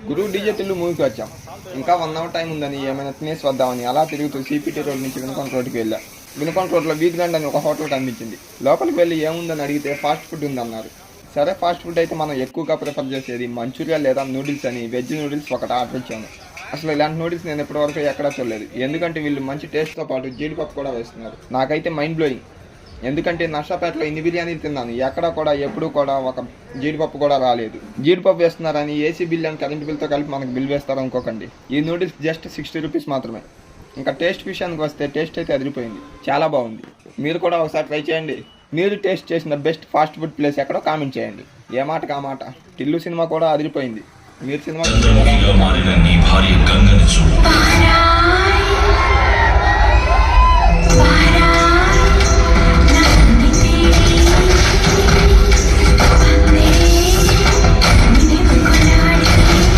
గురువు డీజే టిల్లు మూవీకి వచ్చాం. ఇంకా 1 అవర్ టైం ఉందని ఏమైనా తినేసి వద్దామని అలా తిరుగుతూ సిపిటి రోడ్ నుంచి వినుకొండ రోడ్డుకి వెళ్ళా. వినుకొండ రోడ్లో వీక్లాండ్ అని ఒక హోటల్ కనిపించింది. లోపలికి వెళ్ళి ఏముందని అడిగితే ఫాస్ట్ ఫుడ్ ఉందన్నారు. సరే ఫాస్ట్ ఫుడ్ అయితే మనం ఎక్కువగా ప్రిఫర్ చేసేది మంచూరియా లేదా నూడిల్స్ అని వెజ్ నూడిల్స్ ఒకటి ఆర్డర్ ఇచ్చాను. అసలు ఇలాంటి నూడిల్స్ నేను ఇప్పటివరకు ఎక్కడా చూడలేదు. ఎందుకంటే వీళ్ళు మంచి టేస్ట్తో పాటు జీడిపప్పు కూడా వేస్తున్నారు. నాకైతే మైండ్ బ్లోయింగ్. ఎందుకంటే నర్సాపేటలో ఇన్ని బిర్యానీలు తిన్నాను, ఎక్కడ కూడా ఎప్పుడూ కూడా ఒక జీడిపప్పు కూడా రాలేదు. జీడిపప్పు వేస్తున్నారని ఏసీ బిల్ అండ్ కరెంట్ బిల్తో కలిపి మనకు బిల్ వేస్తారు అనుకోకండి. ఈ నూడిల్స్ జస్ట్ 60 రూపీస్ మాత్రమే. ఇంకా టేస్ట్ విషయానికి వస్తే టేస్ట్ అయితే అదిరిపోయింది, చాలా బాగుంది. మీరు కూడా ఒకసారి ట్రై చేయండి. మీరు టేస్ట్ చేసిన బెస్ట్ ఫాస్ట్ ఫుడ్ ప్లేస్ ఎక్కడో కామెంట్ చేయండి. ఏ మాటకు ఆ మాట. టిల్లు సినిమా కూడా అదిరిపోయింది. మీరు సినిమా